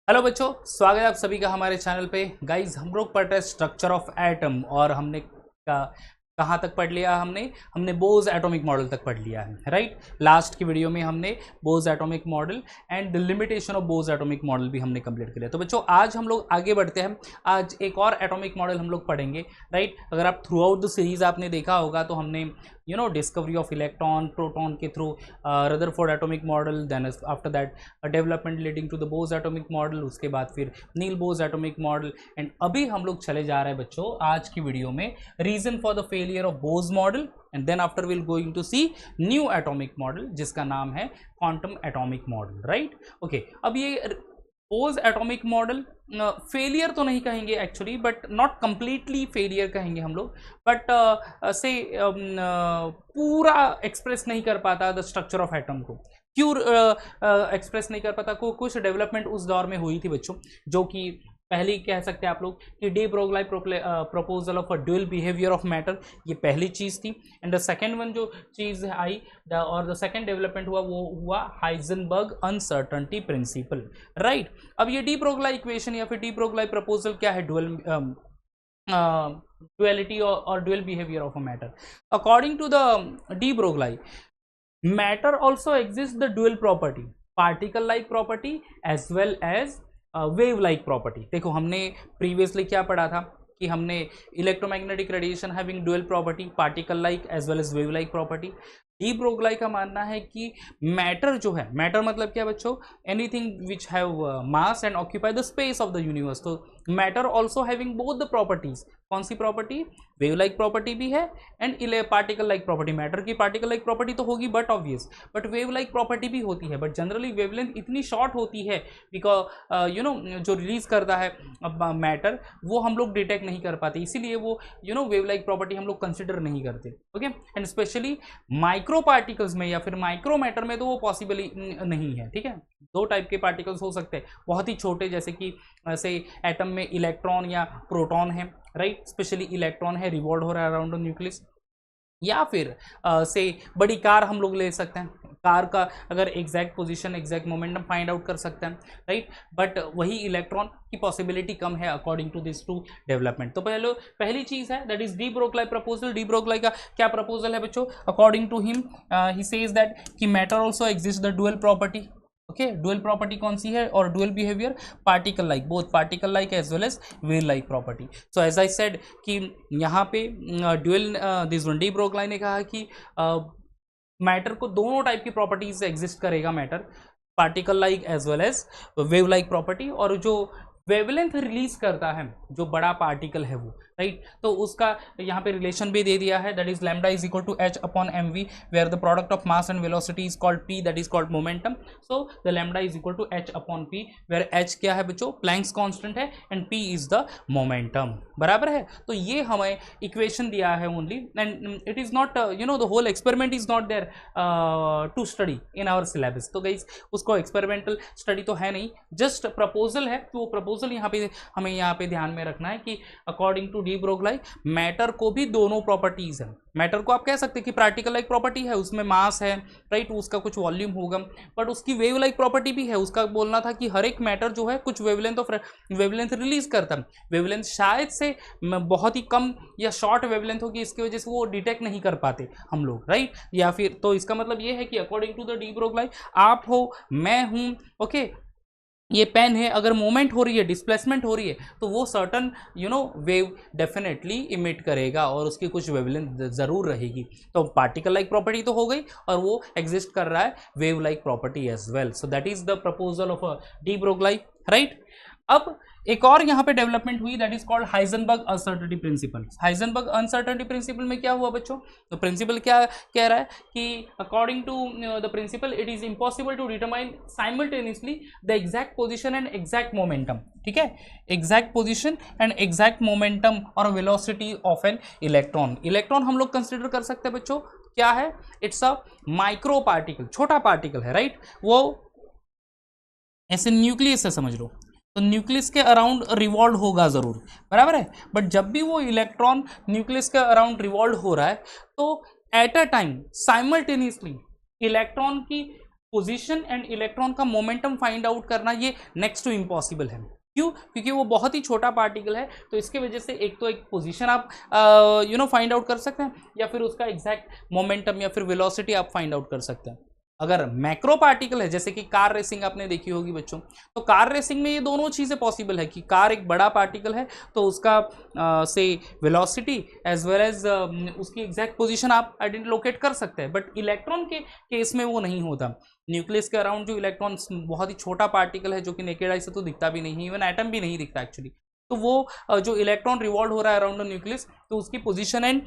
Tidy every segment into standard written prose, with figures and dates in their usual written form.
Hello बच्चों, स्वागत है आप सभी का हमारे चैनल पे। गाइज हम लोग पढ़ रहे हैं स्ट्रक्चर ऑफ एटम और हमने कहाँ तक पढ़ लिया। हमने बोज एटॉमिक मॉडल तक पढ़ लिया है, राइट। लास्ट की वीडियो में हमने Bohr's atomic model and the limitation of Bohr's atomic model भी हमने कंप्लीट कर लिया। तो बच्चों आज हम लोग आगे बढ़ते हैं। आज एक और एटॉमिक मॉडल हम लोग पढ़ेंगे, राइट। अगर आप थ्रू आउट द सीरीज आपने देखा होगा तो हमने डिस्कवरी ऑफ इलेक्ट्रॉन प्रोटॉन के through Rutherford atomic model, then after that development leading to the Bohr atomic model, उसके बाद फिर Niels Bohr atomic model, and अभी हम लोग चले जा रहे हैं बच्चों आज की वीडियो में reason for the failure of Bohr model, and then after will going to see new atomic model जिसका नाम है quantum atomic model, right. Okay, अब ये बोज एटॉमिक मॉडल फेलियर तो नहीं कहेंगे actually, but not completely failure कहेंगे हम लोग, बट से पूरा एक्सप्रेस नहीं कर पाता द स्ट्रक्चर ऑफ एटम को। क्यों एक्सप्रेस नहीं कर पाता? कुछ डेवलपमेंट उस दौर में हुई थी बच्चों, जो कि पहली कह सकते हैं आप लोग कि D Broglie proposal of a dual behaviour of matter, ये पहली चीज़ थी। एंड द सेकेंड वन जो चीज़ आई और द सेकेंड डेवलपमेंट हुआ वो हुआ हाइजेनबर्ग अनसर्टेनिटी प्रिंसिपल, राइट। अब ये डी ब्रोगली इक्वेशन या फिर डी ब्रोगली प्रपोजल क्या है? duality or dual behavior of a matter. According to the de Broglie, matter also exists the dual property, particle like property as well as wave like property. देखो हमने previously क्या पढ़ा था कि हमने electromagnetic radiation having dual property, particle like as well as wave like property. De Broglie का मानना है कि मैटर जो है, मैटर मतलब क्या बच्चों? Anything which have mass and occupy the space of the universe. तो matter also having both the properties. कौन सी प्रॉपर्टी? वेव लाइक प्रॉपर्टी भी है and particle like property. Matter की पार्टिकल लाइक प्रॉपर्टी तो होगी but obvious, but wave like property भी होती है, बट जनरली वेवलेंथ इतनी शॉर्ट होती है बिकॉज जो रिलीज करता है मैटर वो हम लोग डिटेक्ट नहीं कर पाते, इसीलिए वो वेव लाइक प्रॉपर्टी हम लोग कंसिडर नहीं करते। Okay, and specially micro particles में या फिर माइक्रो मैटर में तो वो पॉसिबल नहीं है, ठीक है। दो टाइप के पार्टिकल्स हो सकते हैं, बहुत ही छोटे जैसे कि ऐसे एटम में इलेक्ट्रॉन या प्रोटॉन है, राइट। स्पेशली इलेक्ट्रॉन है, रिवॉल्व हो रहा है अराउंड न्यूक्लियस। या फिर से बड़ी कार हम लोग ले सकते हैं, कार का अगर exact position exact momentum find out कर सकते हैं, राइट। बट वही इलेक्ट्रॉन की पॉसिबिलिटी कम है according to this to development. तो पहली चीज है that is de Broglie proposal. De Broglie का क्या प्रपोजल है बच्चों? According to him he says that कि matter also exist the dual property. Okay, dual property कौन सी है? और dual behaviour particle like, both particle like as well as wave like property. So as I said कि यहाँ पे dual this one de Broglie ने कहा कि मैटर को दोनों टाइप की प्रॉपर्टीज एग्जिस्ट करेगा matter, particle like as well as wave like property. और जो वेवलेंथ रिलीज करता है जो बड़ा पार्टिकल है वो, राइट। तो उसका यहाँ पे रिलेशन भी दे दिया है that is lambda is equal to H upon M V, where the product of mass and velocity is called P, that is called momentum. So the lambda is equal to H upon P, where H क्या है बच्चों? Planck's constant है and P is the momentum, बराबर है। तो ये हमें equation दिया है only, and it is not the whole experiment is not there to study in our syllabus. तो गाइस उसको एक्सपेरिमेंटल स्टडी तो है नहीं, जस्ट प्रपोजल है। तो वो प्रपोजल यहाँ पे हमें यहाँ पे ध्यान में रखना है कि according to de Broglie matter को भी दोनों प्रॉपर्टीज है। मैटर को आप कह सकते हैं कि पार्टिकल लाइक प्रॉपर्टी है, उसमें मास है, राइट, उसका कुछ वॉल्यूम होगा, बट उसकी वेव लाइक प्रॉपर्टी भी है। उसका बोलना था कि हर एक मैटर जो है कुछ वेवलेंथ रिलीज करता है। वेवलेंथ शायद से बहुत ही कम या शॉर्ट वेवलेंथ होगी, इसकी वजह से वो डिटेक्ट नहीं कर पाते हम लोग, राइट। या फिर तो इसका मतलब ये है कि according to the de Broglie आप हो, मैं हूं, ओके, ये पेन है, अगर मूवमेंट हो रही है, डिस्प्लेसमेंट हो रही है, तो वो सर्टन वेव डेफिनेटली इमिट करेगा और उसकी कुछ वेवलेंथ जरूर रहेगी। तो पार्टिकल लाइक प्रॉपर्टी तो हो गई और वो एग्जिस्ट कर रहा है wave like property as well. So that is the proposal of de Broglie, right. अब एक और यहाँ पे डेवलपमेंट हुई that is called Heisenberg uncertainty principle. Heisenberg uncertainty principle में क्या हुआ बच्चों? तो प्रिंसिपल क्या कह रहा है कि according to the principle it is impossible to determine simultaneously the exact position and exact momentum, ठीक है। Exact position and exact momentum और velocity of an electron. Electron हम लोग कंसिडर कर सकते हैं बच्चों, क्या है? इट्स अ माइक्रो पार्टिकल, छोटा पार्टिकल है, राइट। वो ऐसे न्यूक्लियस से समझ लो, तो न्यूक्लियस के अराउंड रिवॉल्व होगा जरूर, बराबर है। बट जब भी वो इलेक्ट्रॉन न्यूक्लियस के अराउंड रिवॉल्व हो रहा है तो at a time simultaneously electron की पोजीशन एंड इलेक्ट्रॉन का मोमेंटम फाइंड आउट करना ये नेक्स्ट टू इम्पॉसिबल है। क्यों? क्योंकि वो बहुत ही छोटा पार्टिकल है, तो इसके वजह से एक तो एक पोजीशन आप फाइंड आउट कर सकते हैं, या फिर उसका एग्जैक्ट मोमेंटम या फिर वेलोसिटी आप फाइंड आउट कर सकते हैं। अगर मैक्रो पार्टिकल है, जैसे कि कार रेसिंग आपने देखी होगी बच्चों, तो कार रेसिंग में ये दोनों चीज़ें पॉसिबल है कि कार एक बड़ा पार्टिकल है तो उसका से वेलोसिटी एज वेल एज उसकी एग्जैक्ट पोजीशन आप लोकेट कर सकते हैं। बट इलेक्ट्रॉन के केस में वो नहीं होता। न्यूक्लियस के अराउंड जो इलेक्ट्रॉन बहुत ही छोटा पार्टिकल है, जो कि नेकेड आई से तो दिखता भी नहीं, इवन एटम भी नहीं दिखता एक्चुअली, तो वो जो इलेक्ट्रॉन रिवॉल्व हो रहा है अराउंड द न्यूक्लियस, तो उसकी पोजीशन एंड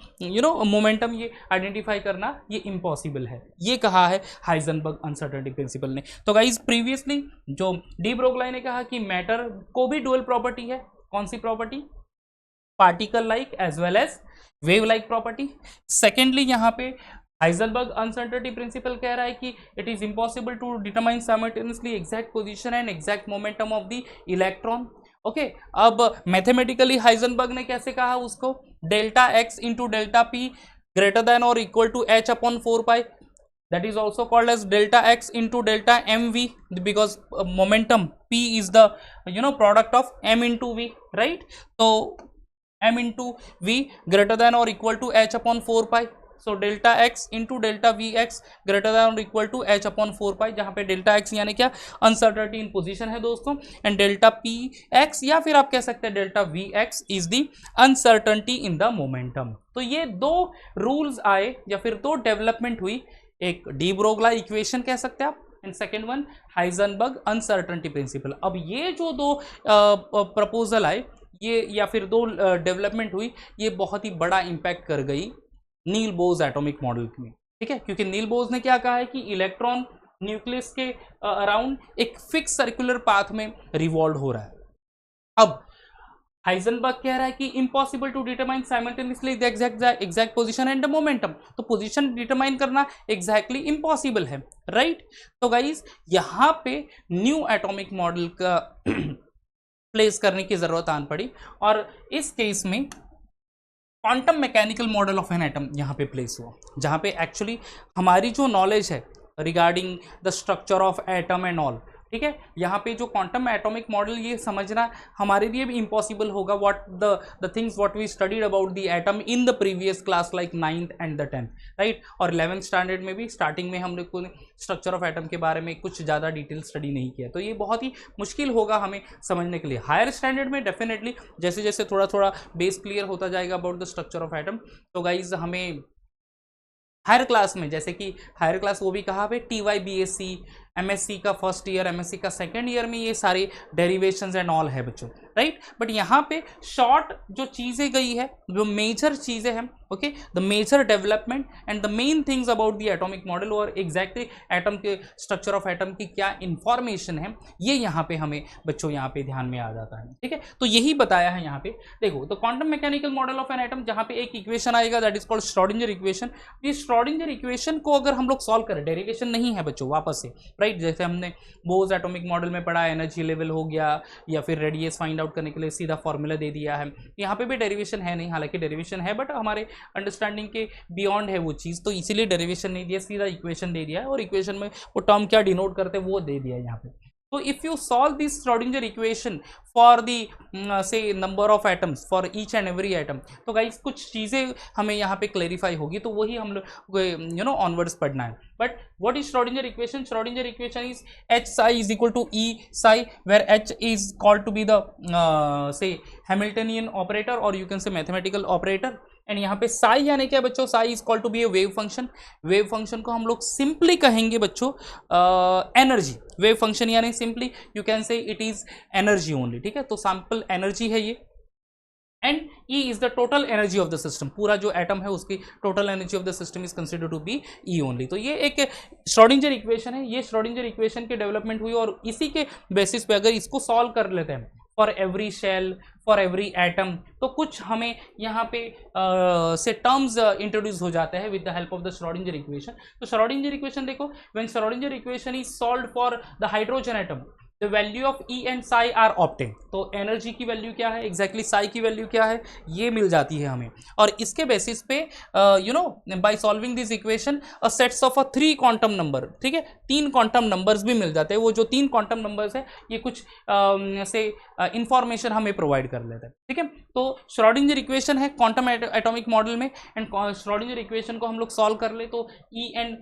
मोमेंटम ये आइडेंटिफाई करना ये इम्पॉसिबल है। ये कहा है हाइजेनबर्ग अनसर्टेनिटी प्रिंसिपल ने। तो गाइज प्रीवियसली जो डी ब्रोगली ने कहा कि मैटर को भी डुअल प्रॉपर्टी है। कौन सी property? Particle like as well as wave like property. Secondly यहाँ पे हाइजेनबर्ग अनसर्टेनिटी प्रिंसिपल कह रहा है कि it is impossible to determine simultaneously exact position and exact momentum of the electron. Okay, अब मैथमेटिकली हाइजेनबर्ग ने कैसे कहा उसको? Delta x into delta p greater than और equal to H upon 4 pi, that is also called as delta x into delta mv, because momentum p is the product of m into v, right? So m into v greater than or equal to h upon 4 pi, so delta x into delta vx greater than or equal to h upon 4 pi, जहाँ पे delta x यानी क्या? Uncertainty इन position है दोस्तों, and delta px या फिर आप कह सकते हैं delta vx is the uncertainty in the momentum. तो ये दो रूल्स आए या फिर दो डेवलपमेंट हुई, एक डी ब्रोगली इक्वेशन कह सकते हैं आप, and second one Heisenberg uncertainty principal. अब ये जो दो प्रपोजल आए, ये या फिर दो डेवलपमेंट हुई, ये बहुत ही बड़ा इम्पैक्ट कर गई नील बोर्स एटॉमिक मॉडल में, ठीक है? क्योंकि नील बोर्स ने क्या कहा है कि इलेक्ट्रॉन न्यूक्लियस के अराउंड एक फिक्स सर्कुलर पाथ में रिवॉल्व हो रहा है। अब हाइजेनबर्ग कह रहा है कि impossible to determine simultaneously the exact position and the momentum, तो पोजीशन डिटरमाइन करना एग्जैक्टली इम्पॉसिबल है, राइट? तो गाइज यहाँ पे न्यू एटॉमिक मॉडल का प्लेस करने की जरूरत आन पड़ी, और इस केस में quantum mechanical model of an atom यहाँ पे प्लेस हुआ, जहाँ पे एक्चुअली हमारी जो नॉलेज है regarding the structure of atom and all, ठीक है, यहाँ पे जो क्वांटम एटॉमिक मॉडल ये समझना हमारे लिए भी इम्पॉसिबल होगा। What the things what we studied about the atom in the previous class like 9th and the 10th, right? और 11th स्टैंडर्ड में भी स्टार्टिंग में हम लोग को स्ट्रक्चर ऑफ एटम के बारे में कुछ ज़्यादा डिटेल स्टडी नहीं किया, तो ये बहुत ही मुश्किल होगा हमें समझने के लिए। हायर स्टैंडर्ड में डेफिनेटली जैसे जैसे थोड़ा थोड़ा बेस क्लियर होता जाएगा about the structure of atom, तो गाइज हमें हायर क्लास में, जैसे कि हायर क्लास वो भी कहा पे TY BSc MSc का फर्स्ट ईयर, MSc का सेकेंड ईयर में ये सारे डेरिवेशंस एंड ऑल है बच्चों, राइट? बट यहाँ पे शॉर्ट जो चीज़ें गई है, जो मेजर चीज़ें हैं, okay, the major development and the main things about the atomic model और एग्जैक्टली एटम के स्ट्रक्चर ऑफ एटम की क्या इंफॉर्मेशन है, ये यहाँ पे हमें बच्चों यहाँ पे ध्यान में आ जाता है, ठीक है? तो यही बताया है यहाँ पे। देखो, तो quantum mechanical model of an atom, जहाँ पे एक इक्वेशन आएगा that is called Schrodinger equation. ये श्रोडिंगर इक्वेशन को अगर हम लोग सॉल्व करें, डेरिवेशन नहीं है बच्चों वापस से, राइट? जैसे हमने बोर्स एटॉमिक मॉडल में पढ़ा, एनर्जी लेवल हो गया या फिर रेडियस फाइंड आउट करने के लिए सीधा फॉर्मूला दे दिया है, यहाँ पे भी डेरिवेशन है नहीं, हालांकि डेरिवेशन है बट हमारे अंडरस्टैंडिंग के बियॉन्ड है वो चीज़, तो इसीलिए डेरिवेशन नहीं दिया, सीधा इक्वेशन दे दिया है, और इक्वेशन में वो टर्म क्या डिनोट करते हैं वो दे दिया है यहाँ पे। So if you solve this Schrodinger equation for the say number of atoms for each and every atom, तो गाइस कुछ चीज़ें हमें यहाँ पे क्लैरिफाई होगी, तो वही हम लोग ऑनवर्ड्स पढ़ना है। But what is Schrodinger equation? Schrodinger equation is H psi is equal to E psi, where H is called to be the say Hamiltonian operator or you can say mathematical operator, and यहाँ पे psi यानी क्या बच्चों? Psi is called to be a wave function. Wave function को हम लोग simply कहेंगे बच्चों एनर्जी। वेव फंक्शन यानी simply you can say it is energy only, ठीक है? तो सैंपल एनर्जी है ये, and E is the total energy of the system. पूरा जो एटम है उसकी total energy of the system is considered to be E only. तो ये एक श्रोडिंगर इक्वेशन है, ये श्रोडिंगर इक्वेशन की डेवलपमेंट हुई, और इसी के बेसिस पे अगर इसको सॉल्व कर लेते हैं for every shell, for every atom, तो कुछ हमें यहाँ पे से टर्म्स इंट्रोड्यूस हो जाते हैं with the help of the Schrodinger equation. तो श्रोडिंगर इक्वेशन देखो, when Schrodinger equation is solved for the hydrogen atom, the value of E and psi R obtain. तो एनर्जी की वैल्यू क्या है, एग्जैक्टली साई की वैल्यू क्या है, ये मिल जाती है हमें। और इसके बेसिस पे by solving this equation a sets of a 3 quantum number, ठीक है, 3 क्वांटम नंबर्स भी मिल जाते हैं। वो जो 3 क्वांटम नंबर्स है ये कुछ से इंफॉर्मेशन हमें प्रोवाइड कर लेते हैं, ठीक है। तो श्रोडिंगर इक्वेशन है क्वांटम एटॉमिक मॉडल में, एंड श्रोडिंगर इक्वेशन को हम लोग सॉल्व कर ले तो ई एंड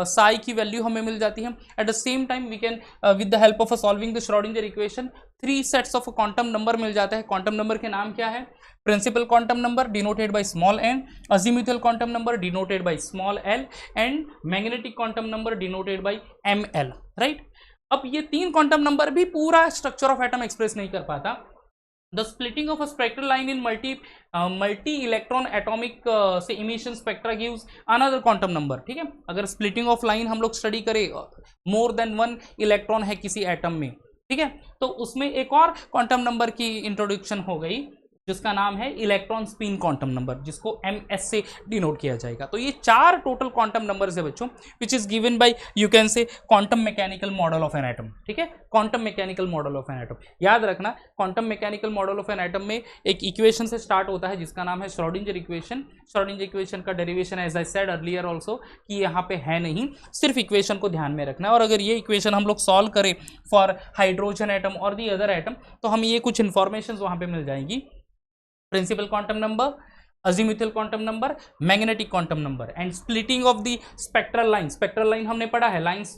साई की वैल्यू हमें मिल जाती है। At the same time we can with the help of solving the Schrodinger equation 3 sets of quantum number मिल जाता है। क्वांटम नंबर के नाम क्या है, principal quantum number denoted by small n, azimuthal quantum number denoted by small l, and magnetic quantum number denoted by m l, right. अब ये 3 quantum number भी पूरा स्ट्रक्चर ऑफ एटम एक्सप्रेस नहीं कर पाता। The splitting of a spectral line in multi electron atomic से emission spectra gives another quantum number, ठीक है। अगर स्प्लिटिंग ऑफ लाइन हम लोग स्टडी करें, मोर देन 1 इलेक्ट्रॉन है किसी एटम में, ठीक है, तो उसमें एक और क्वांटम नंबर की इंट्रोडक्शन हो गई जिसका नाम है इलेक्ट्रॉन स्पिन क्वांटम नंबर, जिसको MS से डिनोट किया जाएगा। तो ये 4 टोटल क्वांटम नंबर्स है बच्चों, विच is given bye you can से quantum mechanical model of an atom, ठीक है, quantum mechanical model of an atom. याद रखना, quantum mechanical model of an atom में एक इक्वेशन से स्टार्ट होता है जिसका नाम है श्रोडिंगर इक्वेशन। श्रोडिंगर इक्वेशन का derivation as I said earlier also कि यहाँ पे है नहीं, सिर्फ इक्वेशन को ध्यान में रखना है। और अगर ये इक्वेशन हम लोग सॉल्व करें फॉर हाइड्रोजन एटम और दी अदर एटम तो हमें ये कुछ इंफॉर्मेशन वहाँ पे मिल जाएंगी। Principal quantum number, azimuthal quantum number, magnetic quantum number, and splitting of the spectral line. Spectral line हमने पढ़ा है, lines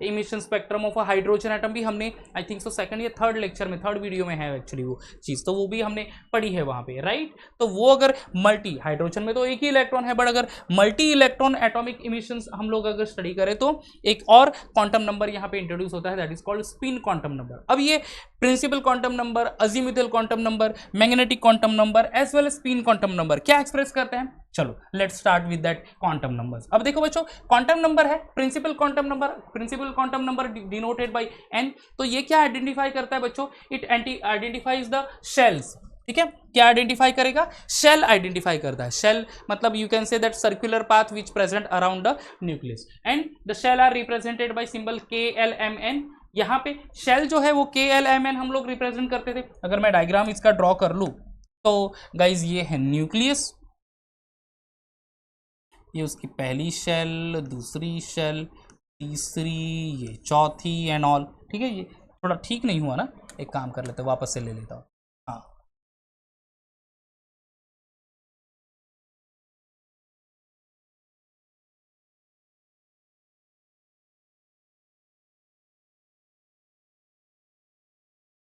emission spectrum of a hydrogen atom भी हमने आई थिंक सो सेकंड या थर्ड लेक्चर में, थर्ड वीडियो में है actually वो चीज़, तो वो भी हमने पढ़ी है वहाँ पे, राइट। तो वो अगर मल्टी, हाइड्रोजन में तो एक ही इलेक्ट्रॉन है, बट अगर मल्टी इलेक्ट्रॉन एटॉमिक इमिशन हम लोग अगर स्टडी करें तो एक और क्वांटम नंबर यहाँ पे इंट्रोड्यूस होता है, that is called spin quantum number. अब ये principal quantum number, azimuthal quantum number, magnetic quantum number as well as spin quantum number क्या एक्सप्रेस करते हैं। चलो let's start with that quantum numbers. अब देखो बच्चों, क्वांटम नंबर है principal quantum number, principal quantum number denoted by n। तो ये क्या आइडेंटिफाई करता है बच्चों, इट आइडेंटिफाइज द शेल्स, ठीक है। क्या आइडेंटिफाई करेगा, शेल आइडेंटिफाई करता है। शेल मतलब you can say that circular path which present around the nucleus, and the shell are represented by symbol KLMN। यहाँ पे शेल जो है वो KLMN हम लोग रिप्रेजेंट करते थे। अगर मैं डायग्राम इसका ड्रॉ कर लूँ तो गाइज ये है न्यूक्लियस, ये उसकी पहली शेल, दूसरी शेल, तीसरी, ये चौथी एंड ऑल, ठीक है। ये थोड़ा ठीक नहीं हुआ ना, एक काम कर लेते, वापस से ले लेता हूँ। हाँ,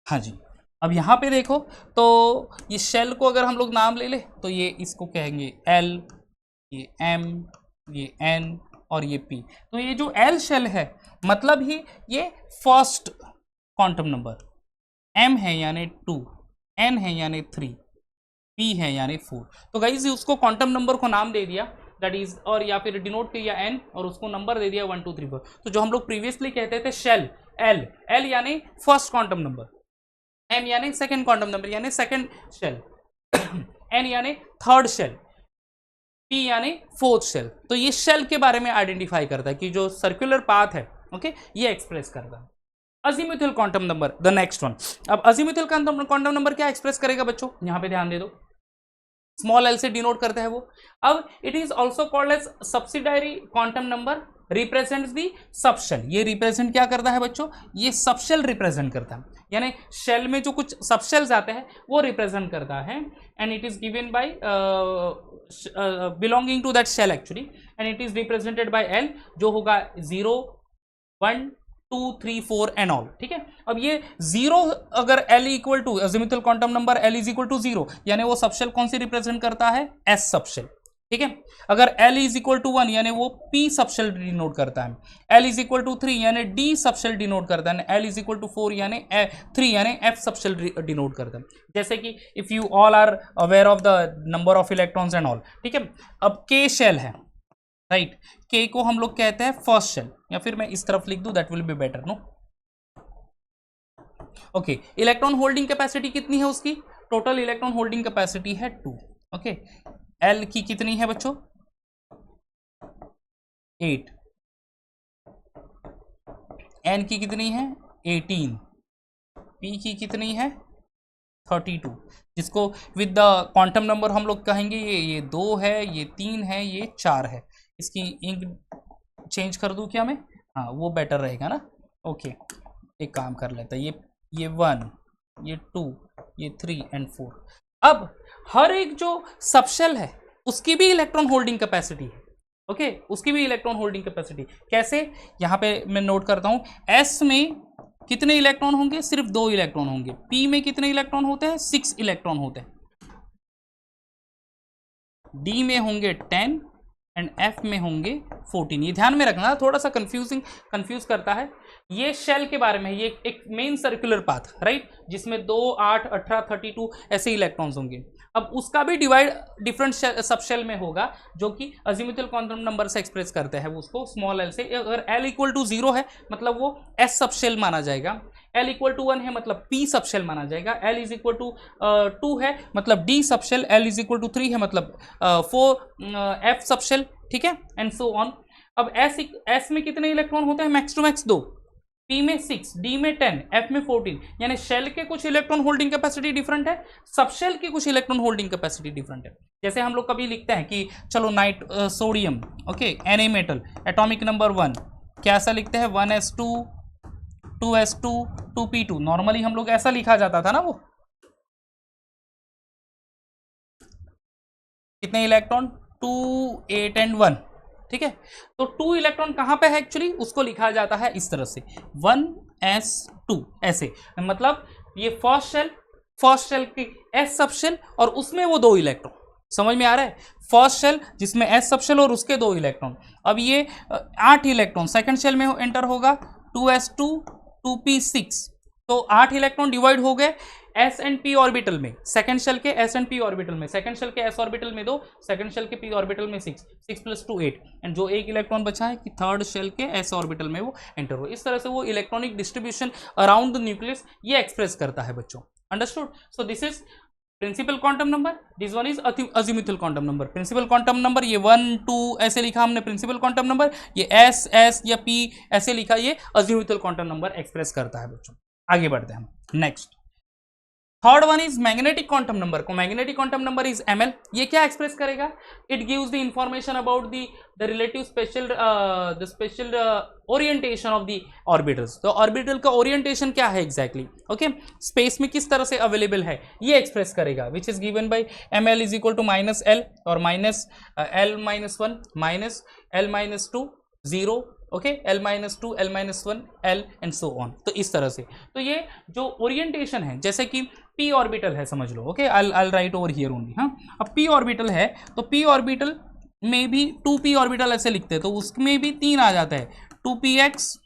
हाँ जी। अब यहाँ पे देखो, तो ये शेल को अगर हम लोग नाम ले ले तो ये इसको कहेंगे L, ये M, ये N और ये P। तो ये जो L शेल है मतलब ही ये फर्स्ट क्वांटम नंबर, M है यानी 2, N है यानी 3, P है यानी 4। तो गाइज उसको क्वांटम नंबर को नाम दे दिया, दैट इज, और या फिर डिनोट किया N और उसको नंबर दे दिया 1 2 3 4। तो जो हम लोग प्रीवियसली कहते थे शेल, L यानी फर्स्ट क्वांटम नंबर, M यानी सेकेंड क्वांटम नंबर यानी सेकेंड शेल, N यानी थर्ड शेल, P यानी फोर्थ शेल। तो ये शेल के बारे में आइडेंटिफाई करता है कि जो सर्कुलर पाथ है, ओके, ये एक्सप्रेस करता है। Azimuthal quantum number, the next one. अब अजीमुथल क्वांटम नंबर क्या एक्सप्रेस करेगा बच्चों, यहां पे ध्यान दे दो, स्मॉल एल से डिनोट करता है वो। अब it is also called as subsidiary quantum number, represents the subshell. ये रिप्रेजेंट क्या करता है बच्चों, ये सबशेल रिप्रेजेंट करता है, यानी शेल में जो कुछ सबशेल्स आते हैं वो रिप्रेजेंट करता है, and it is given by belonging to that shell actually, and it is represented by L जो होगा 0 1 2 3 4 एंड ऑल, ठीक है। अब ये 0 अगर L equal to azimuthal quantum number L is equal to 0 यानी वो सबशेल कौन सी रिप्रेजेंट करता है, S सबशेल, ठीक है। अगर L इज इक्वल टू 1 यानी वो P सबशेल डिनोट करता है, L इज इक्वल टू 3 यानी D सबशेल डिनोट करता है, L इज इक्वल टू 4 यानी 3 यानी F सबशेल डिनोट करता है। जैसे कि if you all are aware of the number of electrons and all, ठीक है। अब K शेल है, राइट, K को हम लोग कहते हैं फर्स्ट शेल, या फिर मैं इस तरफ लिख दूं, that will be better, no, okay. Electron holding capacity कितनी है उसकी, टोटल इलेक्ट्रॉन होल्डिंग कैपेसिटी है 2, ओके। L की कितनी है बच्चों, 8, N की कितनी है 18, p की कितनी है 32, जिसको विद द क्वांटम नंबर हम लोग कहेंगे ये 2 है, ये 3 है, ये 4 है। इसकी इंक चेंज कर दूं क्या मैं? हाँ वो बेटर रहेगा ना। ओके एक काम कर लेता है, ये 1, ये 2, ये 3 एंड 4। अब हर एक जो सबशेल है उसकी भी इलेक्ट्रॉन होल्डिंग कैपेसिटी है। ओके उसकी भी इलेक्ट्रॉन होल्डिंग कैपेसिटी कैसे, यहां पे मैं नोट करता हूं। एस में कितने इलेक्ट्रॉन होंगे? सिर्फ 2 इलेक्ट्रॉन होंगे। पी में कितने इलेक्ट्रॉन होते हैं? 6 इलेक्ट्रॉन होते हैं। डी में होंगे 10 एंड एफ में होंगे 14। ये ध्यान में रखना, थोड़ा सा कंफ्यूज करता है। ये शेल के बारे में, ये एक मेन सर्कुलर पाथ राइट, जिसमें 2, 8, 18, 32 ऐसे इलेक्ट्रॉन्स होंगे। अब उसका भी डिवाइड डिफरेंट सब शेल में होगा, जो कि अजीमुथल क्वांटम नंबर से एक्सप्रेस करते हैं उसको स्मॉल एल से। अगर एल इक्वल टू 0 है मतलब वो एस सब शेल माना जाएगा, एल इक्वल टू 1 है मतलब पी सब शेल माना जाएगा, एल इज इक्वल टू 2 है मतलब D subshell, L is equal to 3 है मतलब 4 एफ सब शेल, ठीक है, एंड सो ऑन। अब एस में कितने इलेक्ट्रॉन होते हैं? मैक्स टू मैक्स 2, पी में 6, डी में 10, एफ में 14। यानी शेल के कुछ इलेक्ट्रॉन होल्डिंग कैपेसिटी डिफरेंट है, सबशेल की कुछ इलेक्ट्रॉन होल्डिंग कैपेसिटी डिफरेंट है। जैसे हम लोग कभी लिखते हैं कि चलो night sodium, okay Na metal, atomic number 1 क्या ऐसा लिखते हैं? 1s2 2s2 2p2। नॉर्मली हम लोग ऐसा लिखा जाता था ना, वो कितने इलेक्ट्रॉन? 2, 8 एंड 1, ठीक है। तो 2 इलेक्ट्रॉन कहां पे है एक्चुअली? उसको लिखा जाता है इस तरह से 1s2 ऐसे, मतलब ये फर्स्ट शेल की एस सब शेल और उसमें वो 2 इलेक्ट्रॉन। समझ में आ रहा है? फर्स्ट शेल जिसमें एस सब शेल और उसके 2 इलेक्ट्रॉन। अब ये 8 इलेक्ट्रॉन सेकंड शेल में एंटर होगा, 2s2 2p6। तो 8 इलेक्ट्रॉन डिवाइड हो गए एस एंड पी ऑर्बिटल में, सेकंड शेल के एस एंड पी ऑर्बिटल में, सेकंड शेल के एस ऑर्बिटल में 2, सेकंड शेल के पी ऑर्बिटल में 6, 6 + 2 8, एंड जो एक इलेक्ट्रॉन बचा है कि थर्ड शेल के एस ऑर्बिटल में वो एंटर हो। इस तरह से वो electronic distribution around the nucleus ये एक्सप्रेस करता है बच्चों। Understood? So this is principal quantum number, this one is azimuthal quantum number. Principal quantum number ये 1, 2 ऐसे लिखा हमने प्रिंसिपल क्वांटम नंबर, ये एस या पी ऐसे लिखा, ये अजीमुथल क्वांटम नंबर एक्सप्रेस करता है बच्चों। आगे बढ़ते हैं हम next. Third one is magnetic quantum number. को magnetic quantum number is ml। ये क्या एक्सप्रेस करेगा? It gives the information about the relative spatial orientation of the orbitals. तो ऑर्बिटल का ओरिएंटेशन क्या है एग्जैक्टली, ओके, स्पेस में किस तरह से अवेलेबल है ये एक्सप्रेस करेगा, which is given by ml is equal to -l और -l-1 -l-2 0, okay, l-2 l-1 l and so on. तो इस तरह से, तो ये जो ओरिएंटेशन है, जैसे कि p ऑर्बिटल है समझ लो, okay, I'll write over here only. हाँ, अब p ऑर्बिटल है तो p ऑर्बिटल में भी 2p ऑर्बिटल ऐसे लिखते हैं, तो उसमें भी 3 आ जाता है, 2px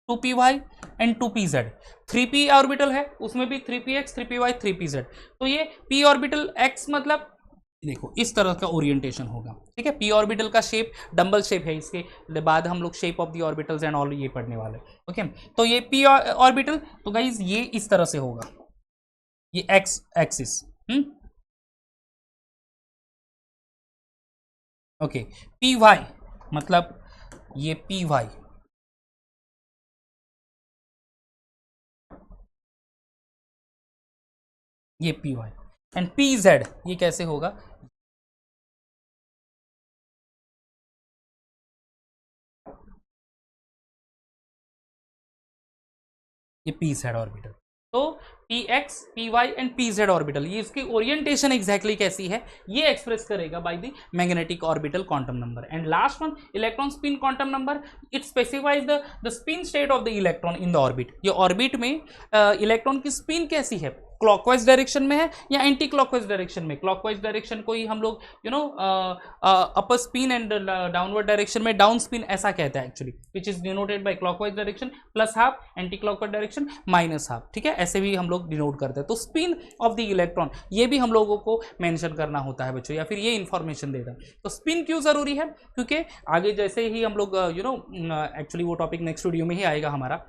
2py and 2pz। 3p orbital है उसमें भी 3px 3py 3pz। तो ये p ऑर्बिटल x मतलब देखो इस तरह का ओरिएंटेशन होगा, ठीक है। p ऑर्बिटल का शेप डम्बल शेप है, इसके बाद हम लोग shape of the orbitals and all ये पढ़ने वाले, ओके। तो ये p ऑर्बिटल, तो गाइज ये इस तरह से होगा, ये x एक्सिस, ओके। py मतलब ये py, ये py एंड pz ये कैसे होगा? ये pz ऑर्बिटल। तो px py and pz orbital, ये इसकी ओरिएंटेशन एग्जैक्टली कैसी है ये एक्सप्रेस करेगा by the magnetic orbital quantum number. And last one electron spin quantum number, it specifies the spin state of the electron in the orbit. ये orbit में electron की spin कैसी है, क्लॉकवाइज डायरेक्शन में है या एंटी क्लॉकवाइज डायरेक्शन में। Clockwise direction को ही हम लोग अपर स्पिन एंड डाउनवर्ड डायरेक्शन में डाउन स्पिन ऐसा कहता है actually, which is denoted by clockwise direction +½ anti clockwise direction -½ ठीक है, ऐसे भी हम लोग डिनोट करते हैं। तो स्पिन ऑफ द इलेक्ट्रॉन ये भी हम लोगों को मेंशन करना होता है बच्चों, या फिर ये इंफॉर्मेशन देता है। तो स्पिन क्यों जरूरी है? क्योंकि आगे जैसे ही हम लोग एक्चुअली वो टॉपिक नेक्स्ट वीडियो में ही आएगा हमारा,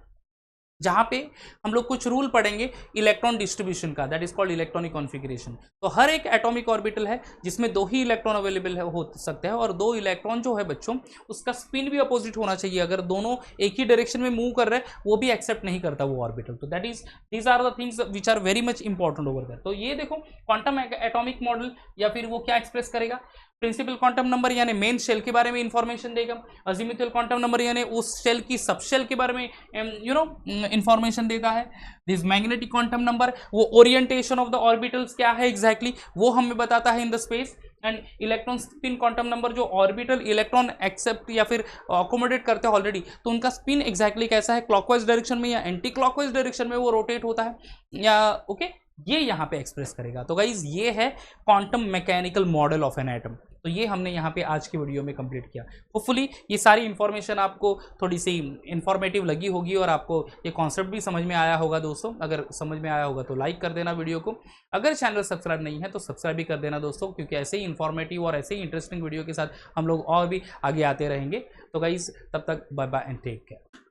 जहाँ पे हम लोग कुछ रूल पढ़ेंगे इलेक्ट्रॉन डिस्ट्रीब्यूशन का, that is called electronic configuration. तो हर एक एटॉमिक ऑर्बिटल है जिसमें 2 ही इलेक्ट्रॉन अवेलेबल हो सकते हैं, और 2 इलेक्ट्रॉन जो है बच्चों उसका स्पिन भी अपोजिट होना चाहिए। अगर दोनों एक ही डायरेक्शन में मूव कर रहे हैं वो भी एक्सेप्ट नहीं करता वो ऑर्बिटल। तो that is these are the things which are very much important over there. तो ये देखो क्वांटम एटॉमिक मॉडल या फिर वो क्या एक्सप्रेस करेगा, प्रिंसिपल क्वांटम नंबर यानी मेन शेल के बारे में इंफॉर्मेशन देगा, अजीमुथल क्वांटम नंबर यानी उस शेल की सब शेल के बारे में इंफॉर्मेशन देता है। दिस मैग्नेटिक क्वांटम नंबर वो ओरिएंटेशन ऑफ द ऑर्बिटल्स क्या है एग्जैक्टली वो हमें बताता है in the space. And electron spin quantum number जो ऑर्बिटल इलेक्ट्रॉन एक्सेप्ट या फिर अकोमोडेट करते हैं ऑलरेडी, तो उनका स्पिन एग्जैक्टली कैसा है, क्लॉकवाइज डायरेक्शन में या एंटी क्लॉकवाइज डायरेक्शन में वो रोटेट होता है या ओके ये यहाँ पे एक्सप्रेस करेगा। तो गाइज ये है quantum mechanical model of an atom. तो ये हमने यहाँ पे आज की वीडियो में कंप्लीट किया। होपफुली ये सारी इन्फॉर्मेशन आपको थोड़ी सी इन्फॉर्मेटिव लगी होगी और आपको ये कॉन्सेप्ट भी समझ में आया होगा। दोस्तों अगर समझ में आया होगा तो लाइक कर देना वीडियो को, अगर चैनल सब्सक्राइब नहीं है तो सब्सक्राइब भी कर देना दोस्तों, क्योंकि ऐसे ही इन्फॉर्मेटिव और ऐसे ही इंटरेस्टिंग वीडियो के साथ हम लोग और भी आगे आते रहेंगे। तो गाइज तब तक bye bye and take care.